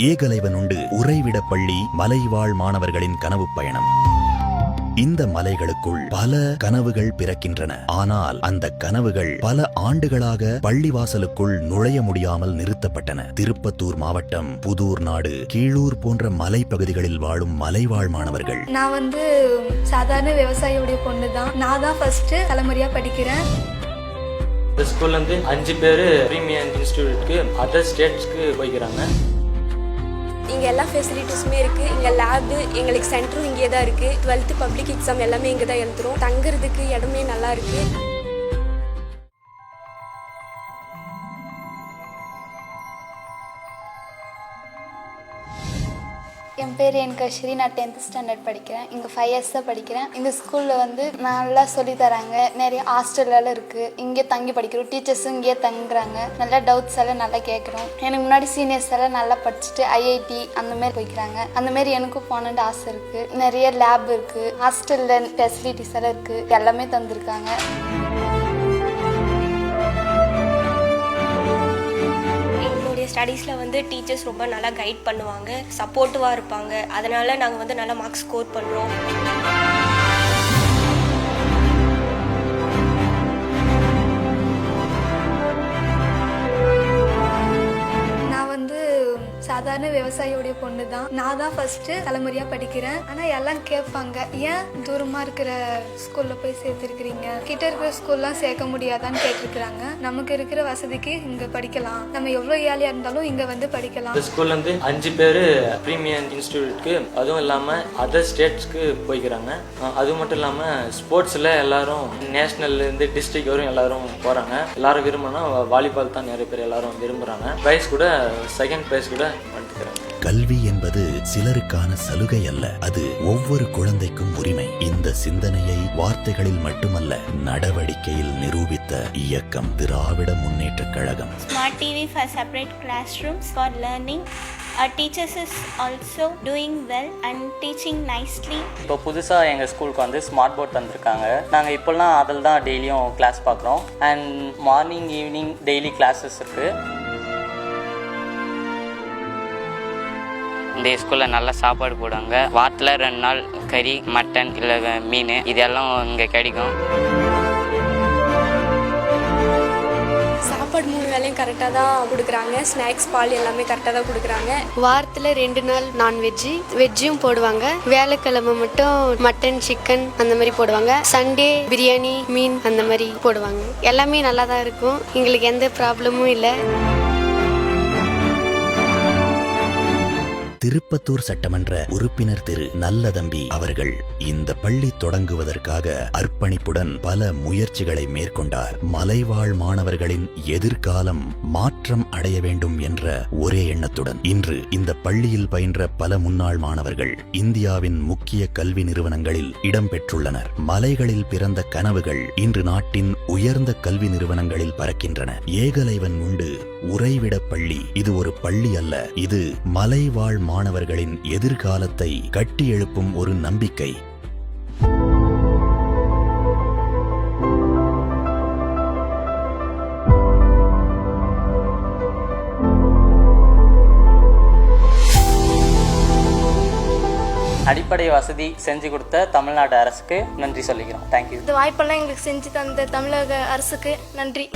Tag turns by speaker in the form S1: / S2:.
S1: ஏகலைவன் உண்டு உறைவிட பள்ளி மலைவாழ் மாணவர்களின் கனவு பயணம். இந்த மலைகளுக்குள் பல கனவுகள் பிறக்கின்றன. ஆனால் அந்த கனவுகள் பல ஆண்டுகளாக பள்ளிவாசலுக்குள் நுழைய முடியாமல் நிறுத்தப்பட்டன. திருப்பத்தூர் மாவட்டம் புதூர் நாடு கீழூர் போன்ற மலைப்பகுதிகளில் வாழும் மலைவாழ் மாணவர்கள்.
S2: நான் சாதாரண விவசாயியுடைய பொண்ணு தான். நான் தான் ஃபர்ஸ்ட் தலைமுறையா படிக்கிறேன்.
S3: இந்த ஸ்கூல்ல இருந்து 5 பேர் பிரீமியம் இன்ஸ்டிடியூட்க்கு அதர் ஸ்டேட்ஸ்க்கு போய்க்கிறாங்க.
S4: இங்கே எல்லா ஃபெசிலிட்டிஸுமே இருக்குது. இங்கே லேபு, எங்களுக்கு சென்டரும் இங்கே தான் இருக்குது. 12th பப்ளிக் எக்ஸாம் எல்லாமே இங்கே தான் எழுதுகிறோம். தங்குறதுக்கு இடமே நல்லா இருக்குது.
S5: என் பேர் என்கஸ்ரீ. நான் 10th ஸ்டாண்டர்ட் படிக்கிறேன். இங்கே 5 years தான் படிக்கிறேன். இந்த ஸ்கூலில் நல்லா சொல்லி தராங்க. நிறைய ஹாஸ்டல்லாம் இருக்குது. இங்கே தங்கி படிக்கிறோம். டீச்சர்ஸும் இங்கேயே தங்குறாங்க. நல்லா டவுட்ஸ் எல்லாம் நல்லா கேட்குறோம். எனக்கு முன்னாடி சீனியர்ஸ் எல்லாம் நல்லா படிச்சுட்டு IIT அந்தமாரி போய்க்கிறாங்க. அந்தமாரி எனக்கும் போகணுன்னு ஆசை இருக்குது. நிறைய லேப் இருக்குது. ஹாஸ்டலில் ஃபெசிலிட்டிஸ் எல்லாம் இருக்குது. எல்லாமே தந்துருக்காங்க.
S4: ஸ்டடீஸில் டீச்சர்ஸ் ரொம்ப நல்லா கைட் பண்ணுவாங்க, சப்போர்ட்டிவாக இருப்பாங்க. அதனால் நாங்கள் நல்லா மார்க்ஸ் ஸ்கோர் பண்ணுறோம்.
S2: சாதாரண விவசாயியுடைய பொண்ணு தான். நான் தான் ஃபர்ஸ்ட் தலைமுறையா படிக்கிறேன். ஆனா எல்லாம் கேட்பாங்க, ஏன் தூரமா இருக்கிற ஸ்கூல்ல போய் சேர்த்திருக்கிறீங்க, கிட்ட இருக்கிற ஸ்கூல்லாம் சேர்க்க முடியாதான்னு கேட்டிருக்கிறாங்க. நமக்கு இருக்கிற வசதிக்கு இங்க படிக்கலாம். நம்ம எவ்வளவு ஏழையா இருந்தாலும் இங்க படிக்கலாம்.
S3: இந்த ஸ்கூல்ல இருந்து 5 பேர் பிரீமியம் இன்ஸ்டிடியூட்க்கு, அதுவும் இல்லாம அதர் ஸ்டேட்ஸ்க்கு போய்க்கிறாங்க. அது மட்டும் இல்லாம ஸ்போர்ட்ஸ்ல எல்லாரும் நேஷனல்ல இருந்து டிஸ்ட்ரிக்ட் வரும் எல்லாரும் போறாங்க. எல்லாரும் விரும்பினா வாலிபால் தான் நிறைய பேர் எல்லாரும் விரும்புறாங்க. பிரைஸ் கூட செகண்ட் பிரைஸ் கூட.
S1: கல்வி என்பது சிலருக்கான சலுகை அல்ல, அது ஒவ்வொரு குழந்தைக்கும் உரிமை. இந்த சிந்தனையை வார்த்தைகளில் மட்டுமல்ல, நடவடிக்கையில் நிரூபித்த இயக்கம் திராவிட Munnetra Kazhagam.
S6: Smart TV for separate classrooms for learning. Our teachers is also doing well and teaching nicely.
S7: இப்போ புதுசாக எங்கள் ஸ்கூலுக்கு ஸ்மார்ட் போர்ட் தந்திருக்காங்க. நாங்கள் இப்போல்லாம் அதில் தான் டெய்லியும் கிளாஸ் பார்க்குறோம். And morning evening daily classes இருக்குது. இந்த ஸ்கூலில் நல்லா சாப்பாடு போடுவாங்க. வாரத்தில் 2 நாள் கறி, மட்டன் இல்லை மீன் இதெல்லாம் இங்கே கிடைக்கும்.
S4: சாப்பாடு 3 வேளையும் கரெக்டாக தான் கொடுக்குறாங்க. ஸ்நாக்ஸ், பால் எல்லாமே கரெக்டாக தான் கொடுக்குறாங்க.
S8: வாரத்தில் 2 நாள் நான்வெஜ்ஜு, வெஜ்ஜும் போடுவாங்க. வியாழக்கிழமை மட்டும் மட்டன், சிக்கன் அந்த மாதிரி போடுவாங்க. சண்டே பிரியாணி, மீன் அந்த மாதிரி போடுவாங்க. எல்லாமே நல்லா தான் இருக்கும். எங்களுக்கு எந்த ப்ராப்ளமும் இல்லை.
S1: திருப்பத்தூர் சட்டமன்ற உறுப்பினர் திரு நல்லதம்பி அவர்கள் இந்த பள்ளி தொடங்குவதற்காக அர்ப்பணிப்புடன் பல முயற்சிகளை மேற்கொண்டார். மலைவாழ் மாணவர்களின் எதிர்காலம் மாற்றம் அடைய வேண்டும் என்ற ஒரே எண்ணத்துடன் இன்று இந்த பள்ளியில் பயின்ற பல முன்னாள் மாணவர்கள் இந்தியாவின் முக்கிய கல்வி நிறுவனங்களில் இடம்பெற்றுள்ளனர். மலைகளில் பிறந்த கனவுகள் இன்று நாட்டின் உயர்ந்த கல்வி நிறுவனங்களில் பறக்கின்றன. ஏகலைவன் உண்டு உறைவிட பள்ளி இது ஒரு பள்ளி அல்ல, இது மலைவாழ் மாணவர்களின் எதிர்காலத்தை கட்டி எழுப்பும் ஒரு நம்பிக்கை.
S7: அடிப்படை வசதி செஞ்சு கொடுத்த தமிழ்நாடு அரசுக்கு நன்றி சொல்லிக்கிறோம். தேங்க்யூ.
S5: இந்த வாய்ப்பெல்லாம் எங்களுக்கு செஞ்சு தந்த தமிழக அரசுக்கு நன்றி.